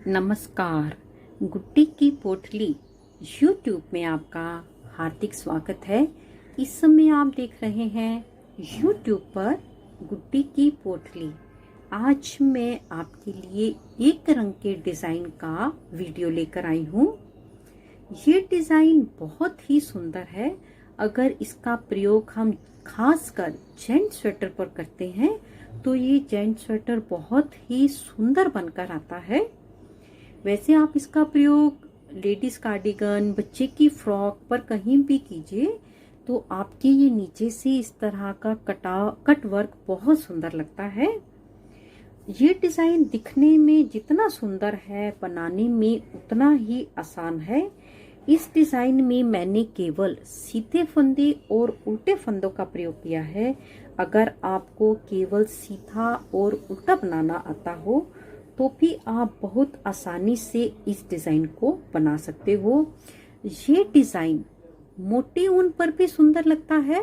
नमस्कार। गुड्डी की पोटली यूट्यूब में आपका हार्दिक स्वागत है। इस समय आप देख रहे हैं यूट्यूब पर गुड्डी की पोटली। आज मैं आपके लिए एक रंग के डिज़ाइन का वीडियो लेकर आई हूँ। ये डिज़ाइन बहुत ही सुंदर है। अगर इसका प्रयोग हम खासकर जेंट स्वेटर पर करते हैं तो ये जेंट स्वेटर बहुत ही सुंदर बनकर आता है। वैसे आप इसका प्रयोग लेडीज कार्डिगन, बच्चे की फ्रॉक पर कहीं भी कीजिए तो आपके ये नीचे से इस तरह का कट वर्क बहुत सुंदर लगता है। ये डिजाइन दिखने में जितना सुंदर है, बनाने में उतना ही आसान है। इस डिजाइन में मैंने केवल सीधे फंदे और उल्टे फंदों का प्रयोग किया है। अगर आपको केवल सीधा और उल्टा बनाना आता हो तो भी आप बहुत आसानी से इस डिजाइन को बना सकते हो। ये डिजाइन मोटी ऊन पर भी सुंदर लगता है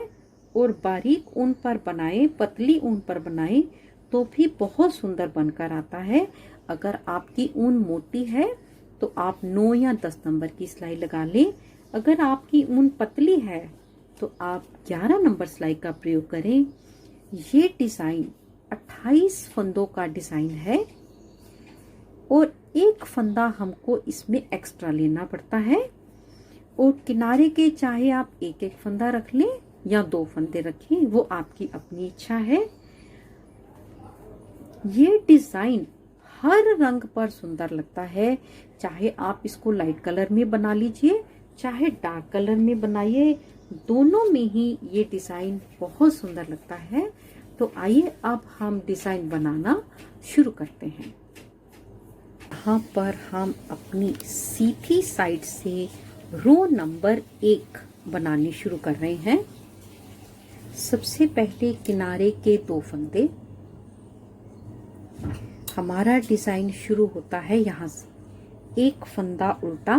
और बारीक ऊन पर बनाए, पतली ऊन पर बनाए तो भी बहुत सुंदर बनकर आता है। अगर आपकी ऊन मोटी है तो आप 9 या 10 नंबर की सिलाई लगा लें। अगर आपकी ऊन पतली है तो आप 11 नंबर सिलाई का प्रयोग करें। ये डिजाइन 28 फंदों का डिजाइन है और एक फंदा हमको इसमें एक्स्ट्रा लेना पड़ता है। और किनारे के चाहे आप एक एक फंदा रख लें या 2 फंदे रखें, वो आपकी अपनी इच्छा है। ये डिजाइन हर रंग पर सुंदर लगता है। चाहे आप इसको लाइट कलर में बना लीजिए, चाहे डार्क कलर में बनाइए, दोनों में ही ये डिजाइन बहुत सुंदर लगता है। तो आइए अब हम डिजाइन बनाना शुरू करते हैं। यहाँ पर हम अपनी सीधी साइड से रो नंबर 1 बनाने शुरू कर रहे हैं। सबसे पहले किनारे के 2 फंदे। हमारा डिजाइन शुरू होता है यहाँ से। एक फंदा उल्टा,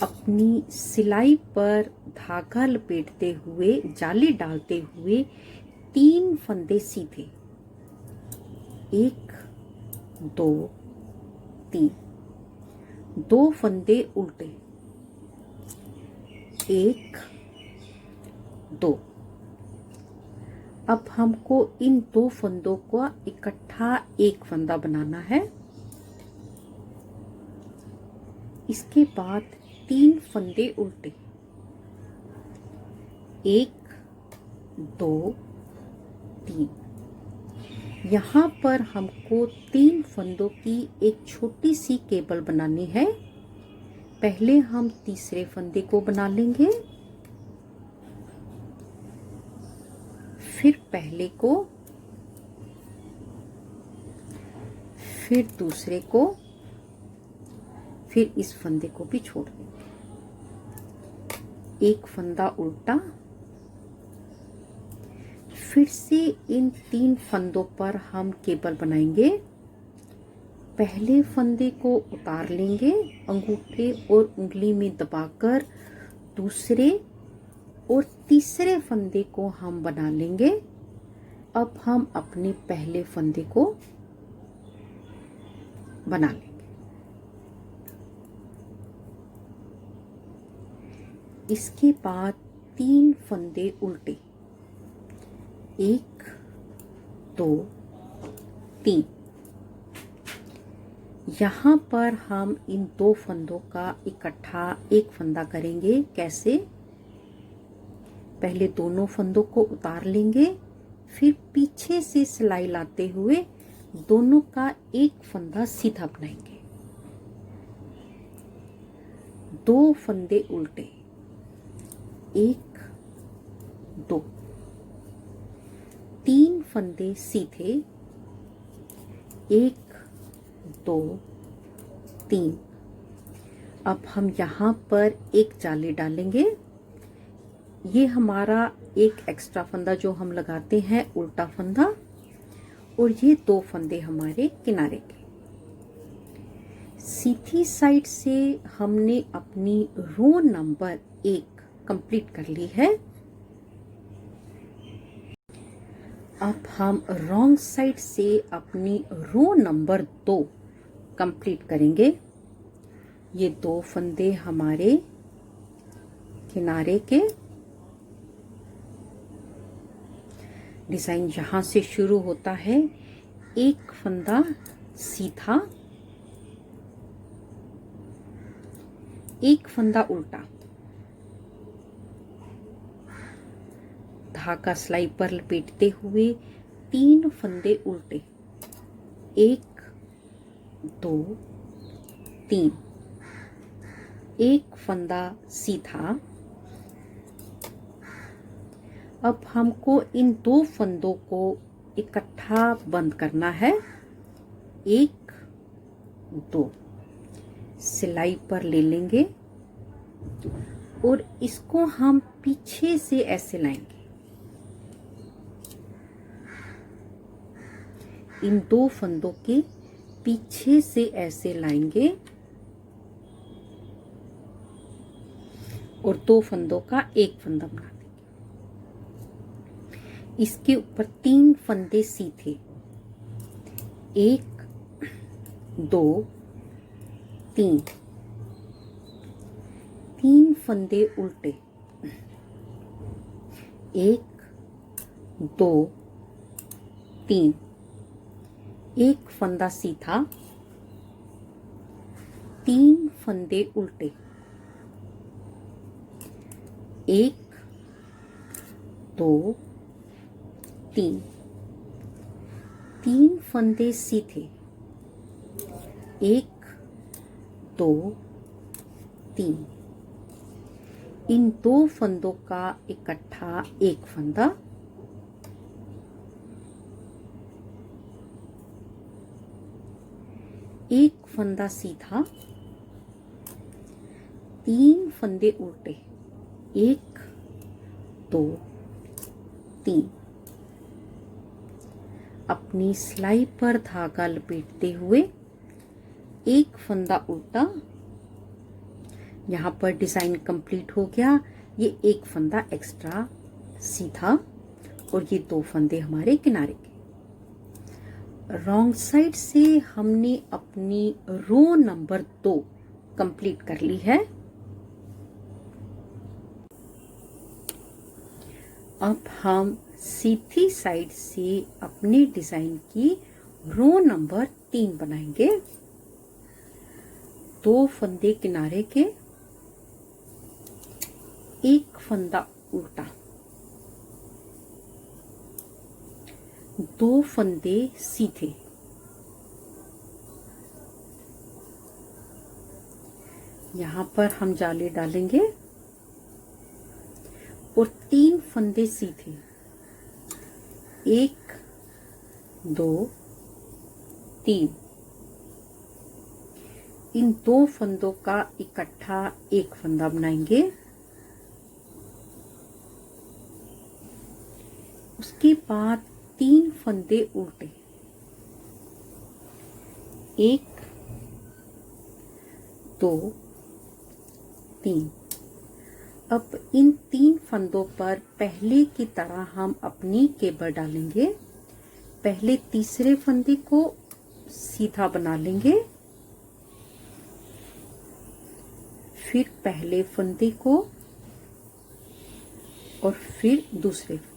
अपनी सिलाई पर धागा लपेटते हुए, जाली डालते हुए 3 फंदे सीधे, 1 2 3, 2 फंदे उल्टे, 1 2। अब हमको इन 2 फंदों को इकट्ठा एक फंदा बनाना है। इसके बाद 3 फंदे उल्टे, 1 2 3। यहाँ पर हमको 3 फंदों की एक छोटी सी केबल बनानी है। पहले हम तीसरे फंदे को बना लेंगे, फिर पहले को, फिर दूसरे को, फिर इस फंदे को भी छोड़ देंगे। एक फंदा उल्टा, फिर से इन 3 फंदों पर हम केबल बनाएंगे। पहले फंदे को उतार लेंगे अंगूठे और उंगली में दबाकर, दूसरे और तीसरे फंदे को हम बना लेंगे। अब हम अपने पहले फंदे को बना लेंगे। इसके बाद 3 फंदे उल्टे, 1 2 3। यहाँ पर हम इन 2 फंदों का इकट्ठा एक फंदा करेंगे। कैसे? पहले दोनों फंदों को उतार लेंगे, फिर पीछे से सिलाई लाते हुए दोनों का एक फंदा सीधा बनाएंगे। 2 फंदे उल्टे, 1 2, 3 फंदे सीधे, 1 2 3। अब हम यहाँ पर एक जाली डालेंगे। ये हमारा एक एक्स्ट्रा फंदा जो हम लगाते हैं, उल्टा फंदा, और ये 2 फंदे हमारे किनारे के। सीधी साइड से हमने अपनी रो नंबर 1 कंप्लीट कर ली है। अब हम रॉन्ग साइड से अपनी रो नंबर 2 कंप्लीट करेंगे। ये 2 फंदे हमारे किनारे के, डिजाइन यहां से शुरू होता है, एक फंदा सीधा, एक फंदा उल्टा, धागा सिलाई पर लपेटते हुए 3 फंदे उल्टे, 1 2 3, एक फंदा सीधा। अब हमको इन 2 फंदों को इकट्ठा बंद करना है, 1 2, सिलाई पर ले लेंगे और इसको हम पीछे से ऐसे लाएंगे। इन 2 फंदों के पीछे से ऐसे लाएंगे और 2 फंदों का एक फंदा बना देंगे। इसके ऊपर 3 फंदे सीधे, 1 2 3, 3 फंदे उल्टे, 1 2 3, एक फंदा सीधा, 3 फंदे उल्टे, 1 2 3, 3 फंदे सीधे, 1 2 3, इन 2 फंदों का इकट्ठा एक फंदा, एक फंदा सीधा, 3 फंदे उल्टे, 1 2 3, अपनी सिलाई पर धागा लपेटते हुए एक फंदा उल्टा। यहाँ पर डिजाइन कंप्लीट हो गया। ये एक फंदा एक्स्ट्रा सीधा और ये 2 फंदे हमारे किनारे के। रॉन्ग साइड से हमने अपनी रो नंबर 2 कंप्लीट कर ली है। अब हम सीधी साइड से अपने डिजाइन की रो नंबर 3 बनाएंगे। 2 फंदे किनारे के, एक फंदा उल्टा, 2 फंदे सीधे, यहां पर हम जाली डालेंगे और 3 फंदे सीधे, 1 2 3, इन 2 फंदों का इकट्ठा एक फंदा बनाएंगे। उसके बाद 3 फंदे उल्टे, 1 2 3। अब इन 3 फंदों पर पहले की तरह हम अपनी केबर डालेंगे। पहले तीसरे फंदे को सीधा बना लेंगे, फिर पहले फंदे को और फिर दूसरे फंदे।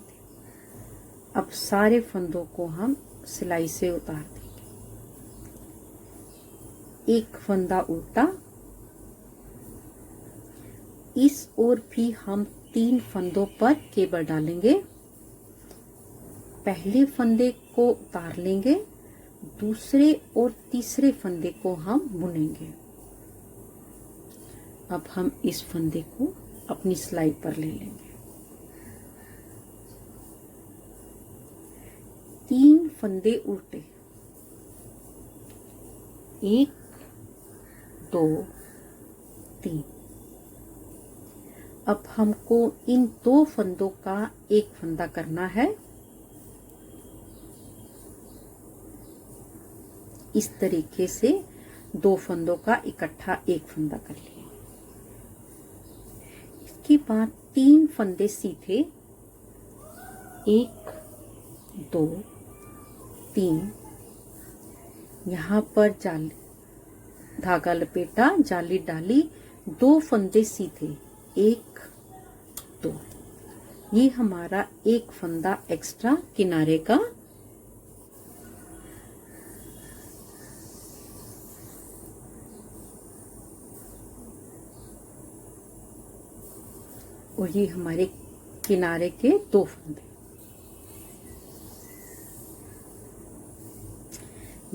अब सारे फंदों को हम सिलाई से उतार देंगे। एक फंदा उल्टा, इस ओर भी हम 3 फंदों पर केबर डालेंगे। पहले फंदे को उतार लेंगे, दूसरे और तीसरे फंदे को हम बुनेंगे। अब हम इस फंदे को अपनी सिलाई पर ले लेंगे। 3 फंदे उल्टे, 1 2 3। अब हमको इन 2 फंदों का एक फंदा करना है। इस तरीके से 2 फंदों का इकट्ठा एक फंदा कर लिया। इसके बाद 3 फंदे सीधे, 1 2 3, यहाँ पर जाली धागा लपेटा, जाली डाली, 2 फंदे सीधे, 1 2, ये हमारा एक फंदा एक्स्ट्रा किनारे का। और ये हमारे किनारे के 2 फंदे।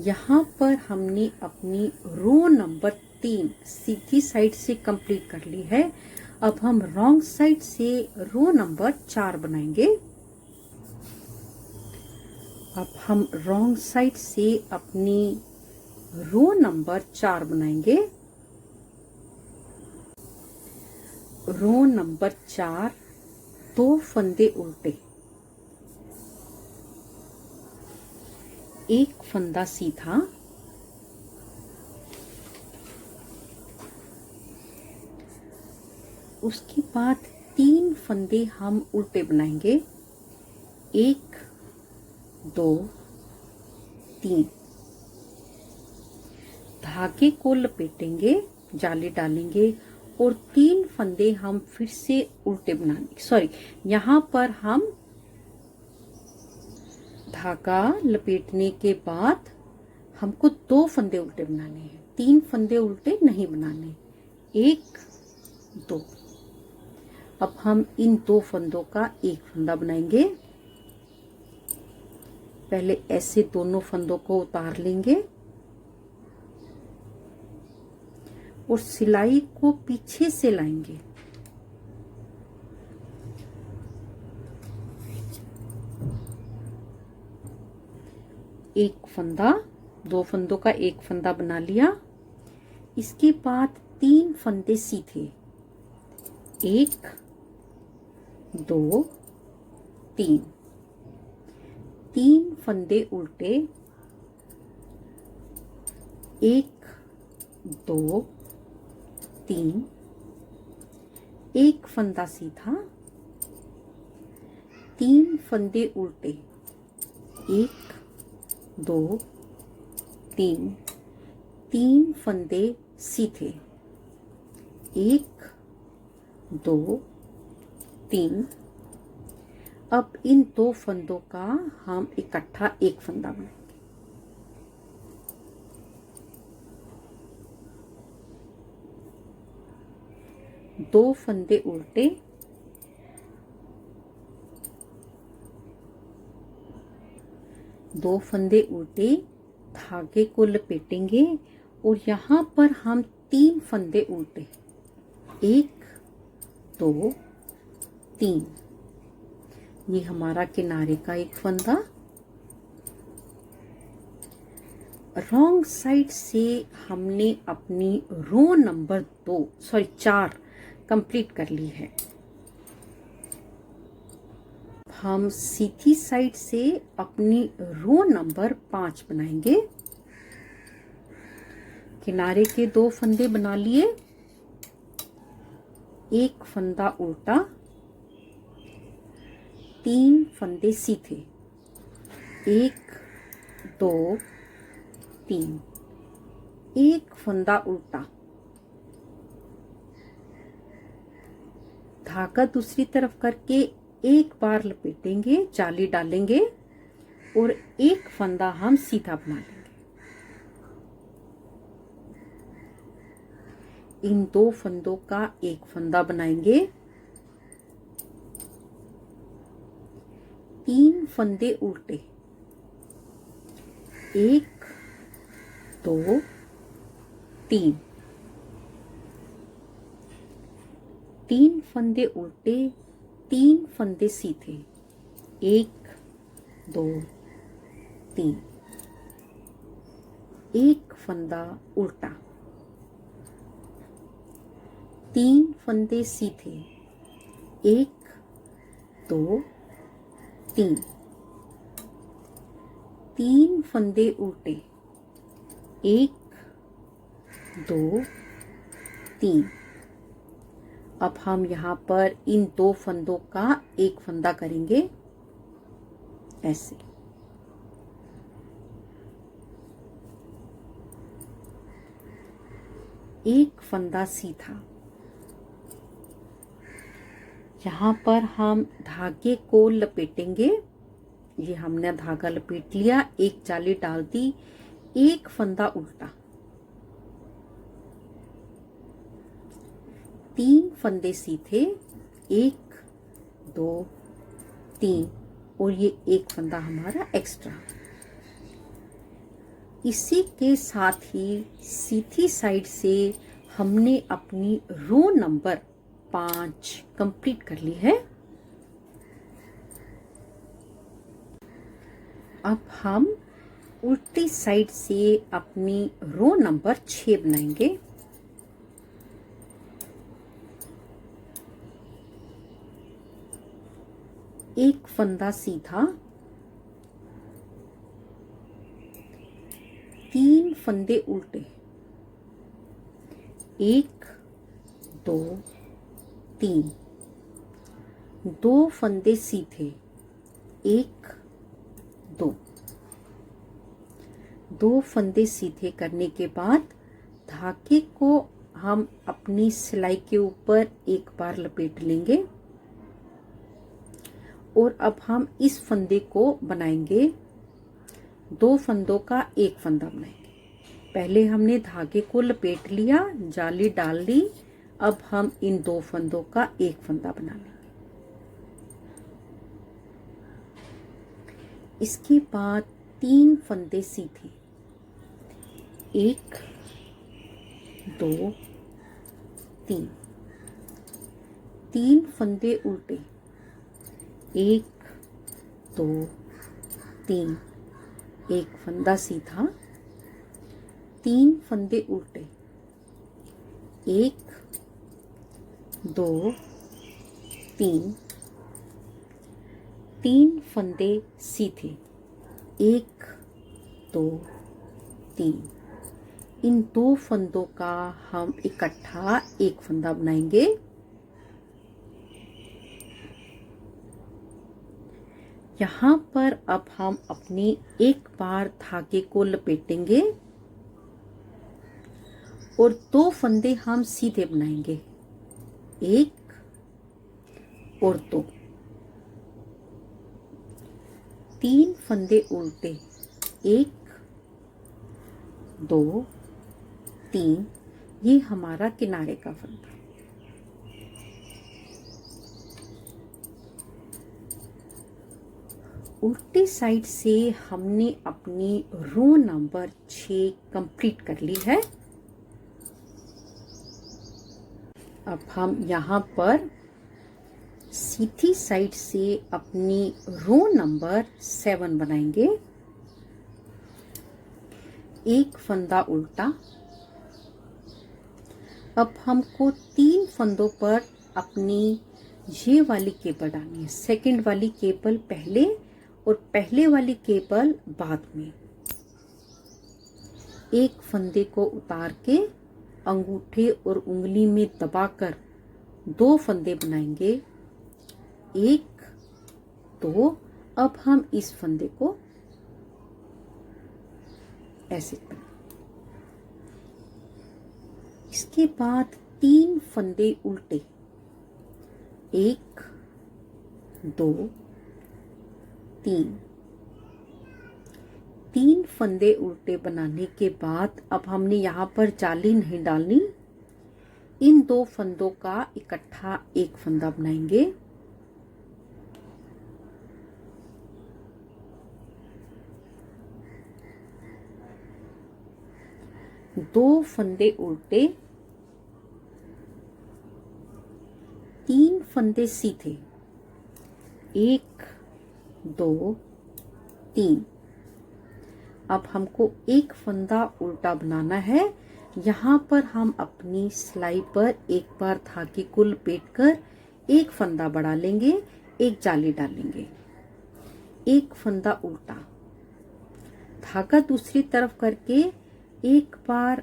यहाँ पर हमने अपनी रो नंबर 3 सीधी साइड से कंप्लीट कर ली है। अब हम रॉन्ग साइड से रो नंबर 4 बनाएंगे। अब हम रॉन्ग साइड से अपनी रो नंबर 4 बनाएंगे। रो नंबर 4, 2 फंदे उल्टे, 1 फंदा सीधा, उसके बाद 3 फंदे हम उल्टे बनाएंगे, 1 2 3, धागे को लपेटेंगे, जाली डालेंगे और 3 फंदे हम फिर से उल्टे बनाएंगे। सॉरी, यहाँ पर हम धागा लपेटने के बाद हमको 2 फंदे उल्टे बनाने हैं, 3 फंदे उल्टे नहीं बनाने, 1 2। अब हम इन 2 फंदों का एक फंदा बनाएंगे। पहले ऐसे दोनों फंदों को उतार लेंगे और सिलाई को पीछे से लाएंगे। एक फंदा, 2 फंदों का एक फंदा बना लिया। इसके बाद 3 फंदे सीधे, 1 2 3, 3 फंदे उल्टे, 1 2 3, 1 फंदा सीधा, 3 फंदे उल्टे, 1 2 3, 3 फंदे सीधे, 1 2 3। अब इन 2 फंदों का हम इकट्ठा एक फंदा बनाएंगे। 2 फंदे उल्टे, 2 फंदे उल्टे, धागे को लपेटेंगे और यहाँ पर हम 3 फंदे उल्टे, 1 2 3, ये हमारा किनारे का एक फंदा। रॉन्ग साइड से हमने अपनी रो नंबर 4 कंप्लीट कर ली है। हम सीधी साइड से अपनी रो नंबर 5 बनाएंगे। किनारे के 2 फंदे बना लिए, एक फंदा उल्टा, 3 फंदे सीधे, 1 2 3, एक फंदा उल्टा, धागा दूसरी तरफ करके एक बार लपेटेंगे, जाली डालेंगे और एक फंदा हम सीधा बना लेंगे। इन 2 फंदों का एक फंदा बनाएंगे, 3 फंदे उल्टे, 1 2 3, 3 फंदे उल्टे, 3 फंदे सीधे, 1 2 3, एक फंदा उल्टा, 3 फंदे सीधे, 1 2 3, 3 फंदे उल्टे, 1 2 3। अब हम यहाँ पर इन 2 फंदों का एक फंदा करेंगे ऐसे। एक फंदा सीधा। यहाँ पर हम धागे को लपेटेंगे। ये हमने धागा लपेट लिया, एक जाली डाल दी, एक फंदा उल्टा, 3 फंदे सीधे, 1 2 3 और ये एक फंदा हमारा एक्स्ट्रा। इसी के साथ ही सीधी साइड से हमने अपनी रो नंबर 5 कंप्लीट कर ली है। अब हम उल्टी साइड से अपनी रो नंबर 6 बनाएंगे। एक फंदा सीधा, 3 फंदे उल्टे, 1 2 3, 2 फंदे सीधे, 1 2, 2 फंदे सीधे करने के बाद धागे को हम अपनी सिलाई के ऊपर एक बार लपेट लेंगे और अब हम इस फंदे को बनाएंगे, 2 फंदों का एक फंदा बनाएंगे। पहले हमने धागे को लपेट लिया, जाली डाल दी, अब हम इन 2 फंदों का एक फंदा बना लेंगे। इसके बाद 3 फंदे सीधे, 1 2 3, 3 फंदे उल्टे, 1 2 3, एक फंदा सीधा, 3 फंदे उल्टे, 1 2 3, 3 फंदे सीधे, 1 2 3। इन 2 फंदों का हम इकट्ठा एक फंदा बनाएंगे। यहाँ पर अब हम अपनी एक बार धागे को लपेटेंगे और 2 फंदे हम सीधे बनाएंगे, 1 और 2, 3 फंदे उल्टे, 1 2 3, ये हमारा किनारे का फंदा। उल्टी साइड से हमने अपनी रो नंबर 6 कंप्लीट कर ली है। अब हम यहाँ पर सीधी साइड से अपनी रो नंबर 7 बनाएंगे। एक फंदा उल्टा। अब हमको 3 फंदों पर अपनी ये वाली केबल डालनी है, सेकंड वाली केबल पहले और पहले वाली केबल बाद में। एक फंदे को उतार के अंगूठे और उंगली में दबाकर 2 फंदे बनाएंगे, 1 2। अब हम इस फंदे को ऐसे करें। इसके बाद 3 फंदे उल्टे, 1 2 3, 3 फंदे उल्टे बनाने के बाद अब हमने यहाँ पर जाली नहीं डालनी, इन 2 फंदों का इकट्ठा एक फंदा बनाएंगे। दो फंदे उल्टे, 3 फंदे सीधे, 1 2 3। अब हमको एक फंदा उल्टा बनाना है। यहाँ पर हम अपनी सिलाई पर एक बार धागे को लपेट कर एक फंदा बढ़ा लेंगे, एक जाली डालेंगे, एक फंदा उल्टा, धागा दूसरी तरफ करके एक बार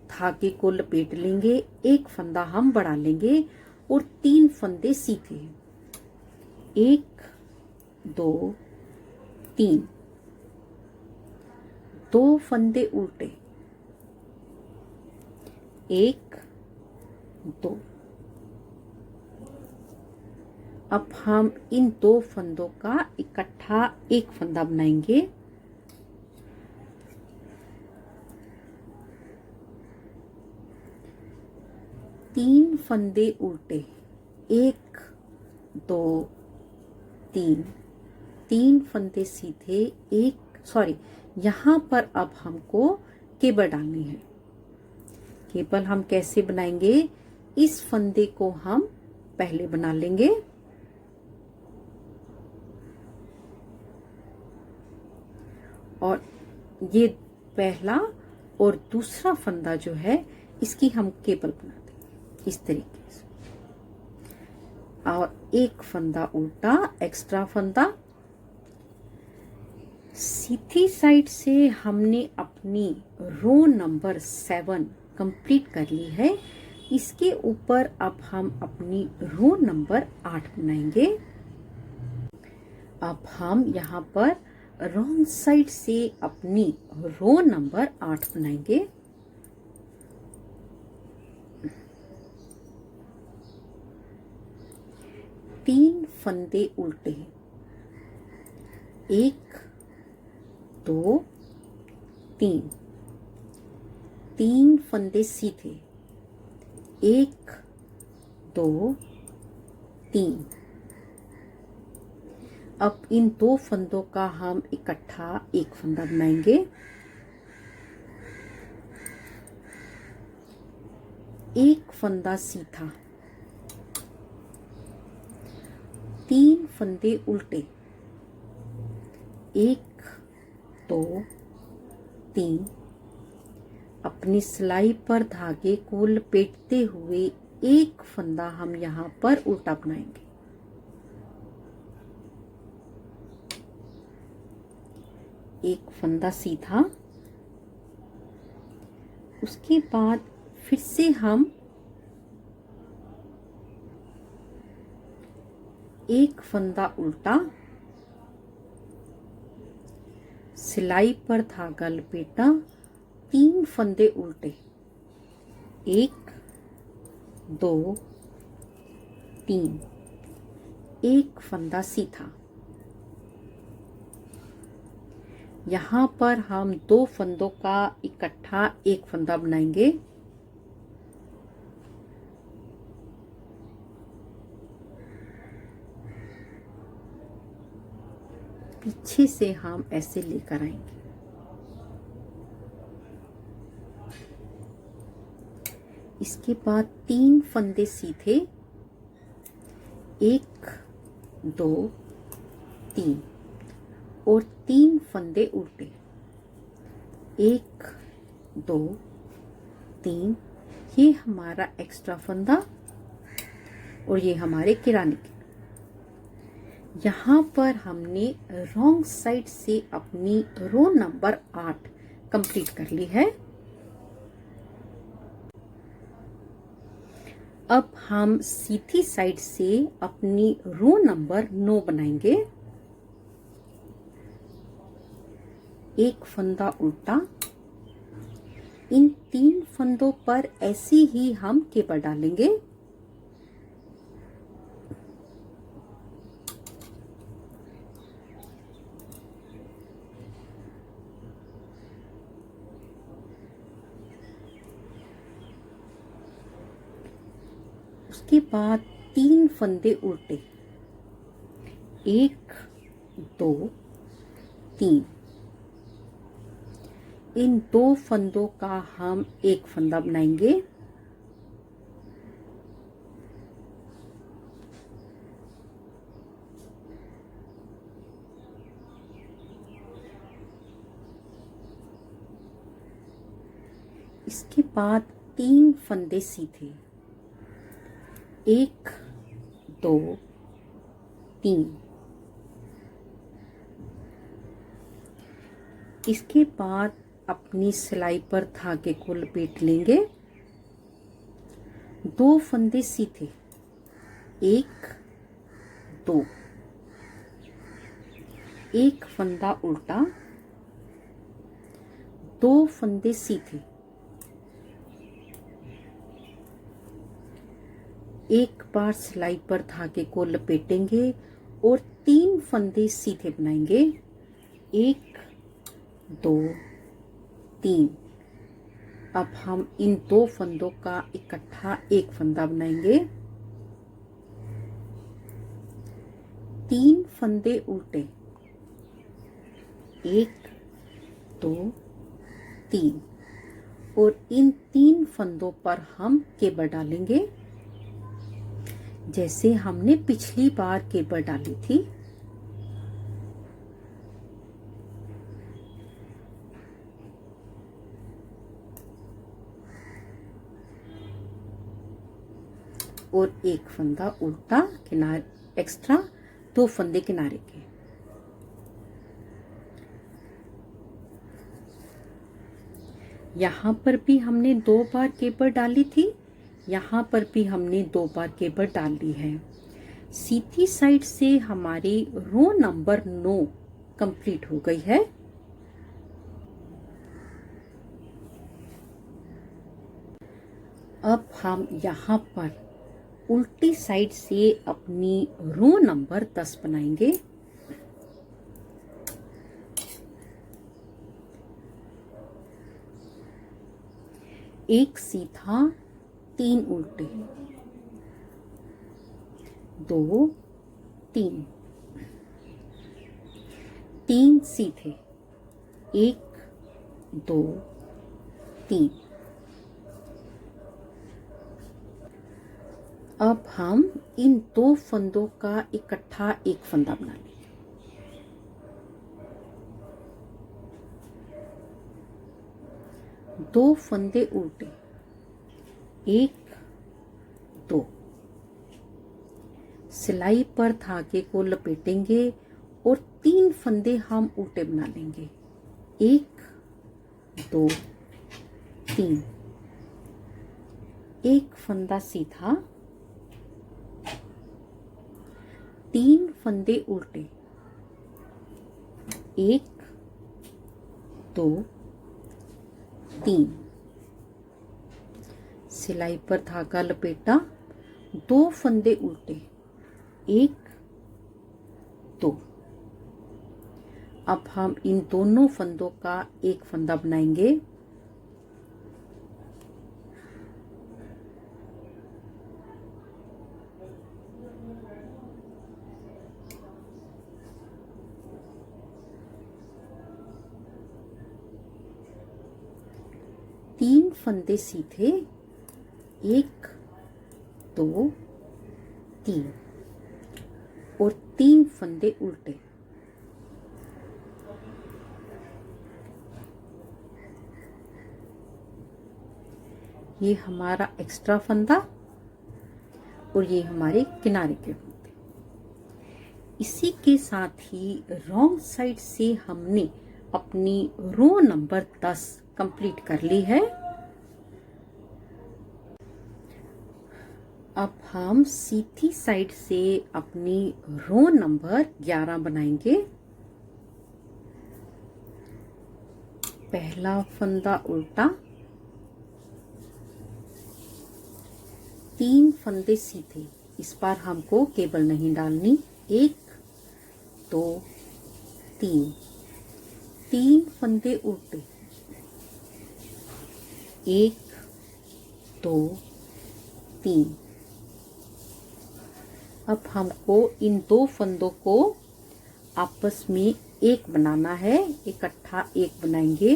धागे को लपेट लेंगे, एक फंदा हम बढ़ा लेंगे और 3 फंदे सीधे, 1 2 3, 2 फंदे उल्टे, एक, दो। अब हम इन दो फंदों का इकट्ठा एक फंदा बनाएंगे। तीन फंदे उल्टे, एक, दो, तीन। तीन फंदे सीधे, एक, सॉरी, यहाँ पर अब हमको केबल डालनी है। केबल हम कैसे बनाएंगे? इस फंदे को हम पहले बना लेंगे, और ये पहला और दूसरा फंदा जो है इसकी हम केबल बना देंगे इस तरीके से। और एक फंदा उल्टा, एक्स्ट्रा फंदा। सीधी साइड से हमने अपनी रो नंबर 7 कंप्लीट कर ली है। इसके ऊपर अब हम अपनी रो नंबर 8 बनाएंगे। अब हम यहाँ पर रॉन्ग साइड से अपनी रो नंबर 8 बनाएंगे। तीन फंदे उल्टे, एक, दो, तीन। तीन फंदे सीधे, एक, दो, तीन। अब इन दो फंदों का हम इकट्ठा एक फंदा बनाएंगे। एक फंदा सीधा, तीन फंदे उल्टे, एक, दो, तीन। अपनी सिलाई पर धागे को लपेटते हुए एक फंदा हम यहाँ पर उल्टा बनाएंगे। एक फंदा सीधा, उसके बाद फिर से हम एक फंदा उल्टा, सिलाई पर धागा लपेटा, तीन फंदे उल्टे, एक, दो, तीन। एक फंदा सीधा। यहाँ पर हम दो फंदों का इकट्ठा एक फंदा बनाएंगे। पीछे से हम ऐसे लेकर आएंगे। इसके बाद तीन फंदे सीधे, एक, दो, तीन, और तीन फंदे उल्टे, एक, दो, तीन। ये हमारा एक्स्ट्रा फंदा और ये हमारे किराने के। यहाँ पर हमने रॉन्ग साइड से अपनी रो नंबर 8 कंप्लीट कर ली है। अब हम सीधी साइड से अपनी रो नंबर 9 बनाएंगे। एक फंदा उल्टा, इन तीन फंदों पर ऐसे ही हम केबल डालेंगे। उसके बाद तीन फंदे उल्टे, एक, दो, तीन। इन दो फंदों का हम एक फंदा बनाएंगे। इसके बाद तीन फंदे सीधे, एक, दो, तीन। इसके बाद अपनी सिलाई पर धागे को लपेट लेंगे। दो फंदे सीधे, एक, दो, एक फंदा उल्टा, दो फंदे सीधे, एक बार सिलाई पर धागे को लपेटेंगे और 3 फंदे सीधे बनाएंगे। 1 2 3। अब हम इन 2 फंदों का इकट्ठा एक फंदा बनाएंगे। 3 फंदे उल्टे, 1 2 3, और इन 3 फंदों पर हम केबल डालेंगे जैसे हमने पिछली बार केबल डाली थी। और एक फंदा उल्टा किनारे एक्स्ट्रा, 2 फंदे किनारे के। यहाँ पर भी हमने 2 बार केबल डाली थी, यहाँ पर भी हमने 2 बार केबल डाल दी है। सीधी साइड से हमारी रो नंबर 9 कंप्लीट हो गई है। अब हम यहाँ पर उल्टी साइड से अपनी रो नंबर 10 बनाएंगे। एक सीधा, 3 उल्टे, 2 3, 3 सीधे, 1 2 3। अब हम इन 2 फंदों का इकट्ठा एक फंदा बना लेंगे। दो फंदे उल्टे, 1 2। सिलाई पर धागे को लपेटेंगे और 3 फंदे हम उल्टे बना लेंगे। 1 2 3। एक फंदा सीधा, 3 फंदे उल्टे, 1 2 3। सिलाई पर धागा लपेटा, 2 फंदे उल्टे, 1 2। अब हम इन दोनों फंदों का एक फंदा बनाएंगे। तीन फंदे सीधे, 1 2 3, और 3 फंदे उल्टे। ये हमारा एक्स्ट्रा फंदा और ये हमारे किनारे के फंदे। इसी के साथ ही रॉन्ग साइड से हमने अपनी रो नंबर 10 कंप्लीट कर ली है। अब हम सीधी साइड से अपनी रो नंबर 11 बनाएंगे। पहला फंदा उल्टा, 3 फंदे सीधे। इस बार हमको केबल नहीं डालनी। 1 2 3, 3 फंदे उल्टे, 1 2 3। अब हमको इन 2 फंदों को आपस में एक बनाना है, इकट्ठा एक बनाएंगे।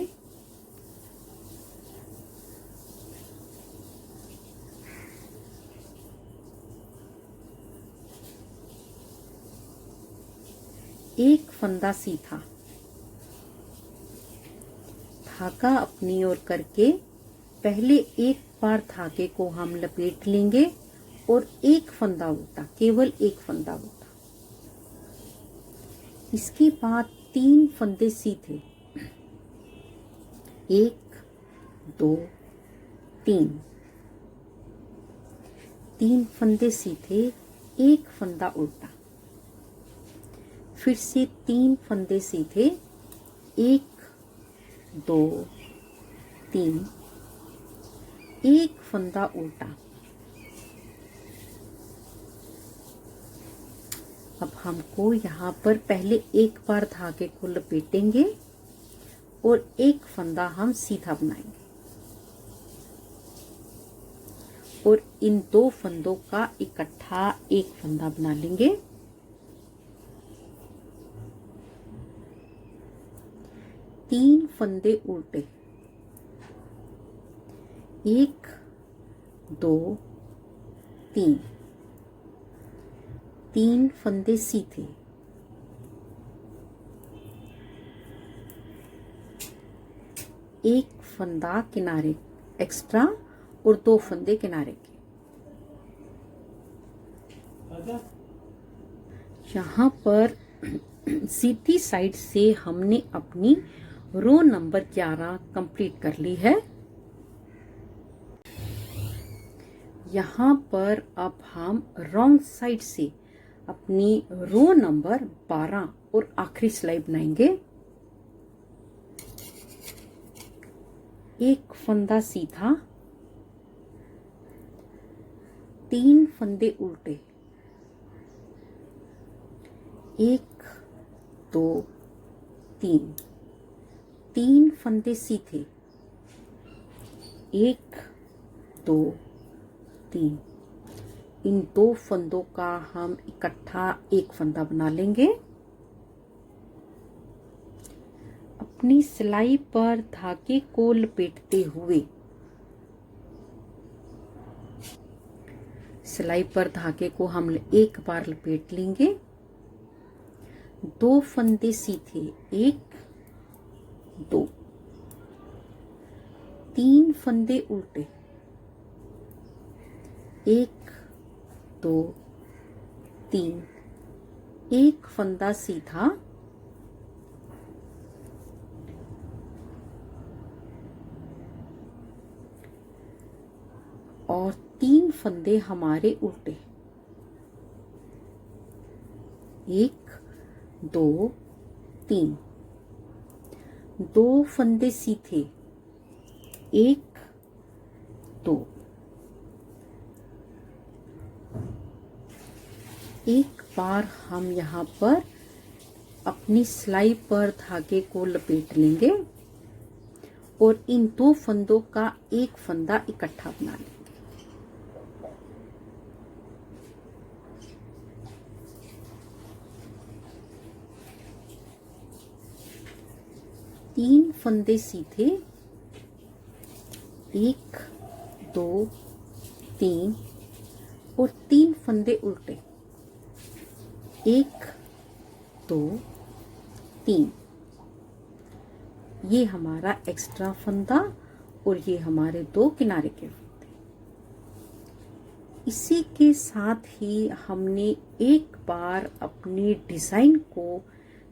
एक फंदा सीधा, धागा अपनी ओर करके पहले एक बार धागे को हम लपेट लेंगे और एक फंदा उल्टा, केवल एक फंदा उल्टा। इसके बाद 3 फंदे सीधे, 1 2 3, 3 फंदे सीधे, एक फंदा उल्टा। फिर से 3 फंदे सीधे, 1 2 3, एक फंदा उल्टा। अब हमको यहाँ पर पहले एक बार धागे को लपेटेंगे और एक फंदा हम सीधा बनाएंगे और इन दो फंदों का इकट्ठा एक फंदा बना लेंगे। तीन फंदे उल्टे, एक दो तीन, तीन फंदे सीधे, एक फंदा किनारे एक्स्ट्रा और दो फंदे किनारे के। यहाँ पर सीधी साइड से हमने अपनी रो नंबर 11 कंप्लीट कर ली है। यहाँ पर अब हम रॉन्ग साइड से अपनी रो नंबर 12 और आखिरी सिलाई बनाएंगे। एक फंदा सीधा, तीन फंदे उल्टे, एक दो तीन, तीन फंदे सीधे, एक दो तीन, इन दो फंदों का हम इकट्ठा एक फंदा बना लेंगे। अपनी सिलाई पर धागे को लपेटते हुए सिलाई पर धागे को हम एक बार लपेट लेंगे। दो फंदे सीधे, एक दो, तीन फंदे उल्टे, एक दो तीन, एक फंदा सीधा, और तीन फंदे हमारे उल्टे, एक दो तीन, दो फंदे सीधे, एक दो, एक बार हम यहाँ पर अपनी सिलाई पर धागे को लपेट लेंगे और इन दो फंदों का एक फंदा इकट्ठा बना लेंगे। तीन फंदे सीधे, एक दो तीन, और तीन फंदे उल्टे, एक दो तीन, ये हमारा एक्स्ट्रा फंदा और ये हमारे दो किनारे के फंदे। इसी के साथ ही हमने एक बार अपनी डिजाइन को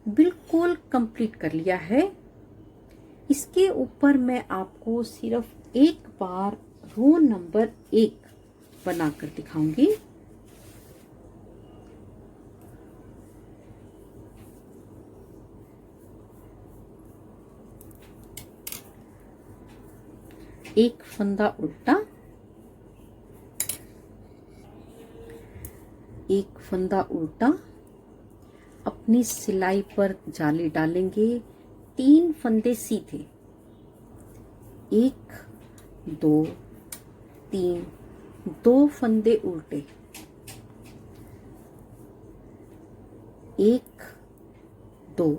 बिल्कुल कंप्लीट कर लिया है। इसके ऊपर मैं आपको सिर्फ एक बार रो नंबर 1 बनाकर दिखाऊंगी। एक फंदा उल्टा, एक फंदा उल्टा, अपनी सिलाई पर जाली डालेंगे। तीन फंदे सीधे, एक दो तीन, दो फंदे उल्टे, एक दो,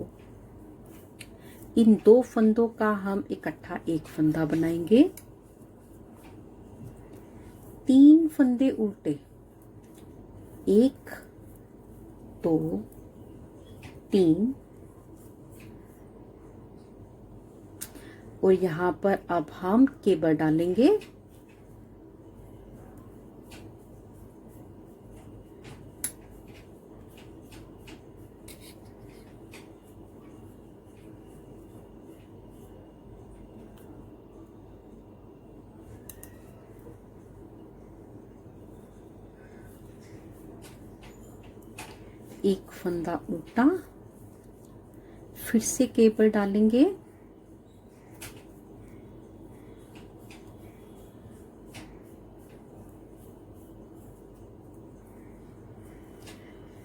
इन दो फंदों का हम इकट्ठा एक फंदा बनाएंगे। तीन फंदे उल्टे, एक दो तीन, और यहाँ पर अब हम केबल डालेंगे। एक फंदा उल्टा, फिर से केबल डालेंगे।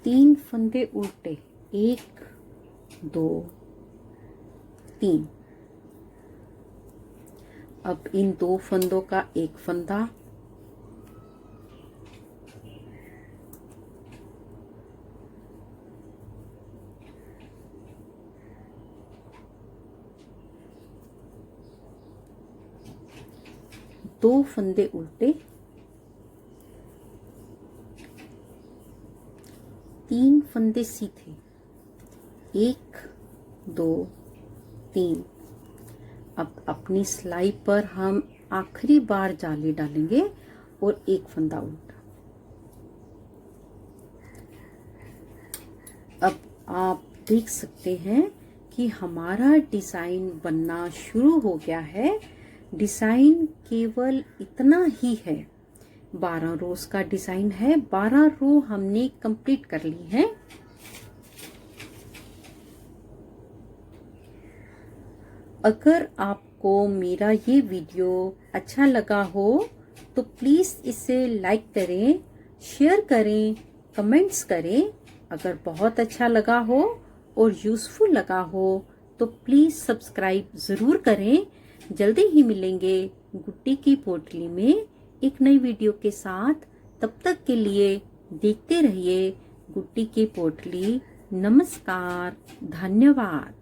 तीन फंदे उल्टे, 1 2 3। अब इन 2 फंदों का एक फंदा दो फंदे उल्टे, 3 फंदे सीधे, 1 2 3। अब अपनी सिलाई पर हम आखिरी बार जाली डालेंगे और एक फंदा उल्टा। अब आप देख सकते हैं कि हमारा डिजाइन बनना शुरू हो गया है। डिजाइन केवल इतना ही है, 12 रोज का डिजाइन है। 12 रो हमने कंप्लीट कर ली है। अगर आपको मेरा ये वीडियो अच्छा लगा हो तो प्लीज इसे लाइक करें, शेयर करें, कमेंट्स करें। अगर बहुत अच्छा लगा हो और यूजफुल लगा हो तो प्लीज सब्सक्राइब जरूर करें। जल्दी ही मिलेंगे गुड्डी की पोटली में एक नई वीडियो के साथ। तब तक के लिए देखते रहिए गुड्डी की पोटली। नमस्कार, धन्यवाद।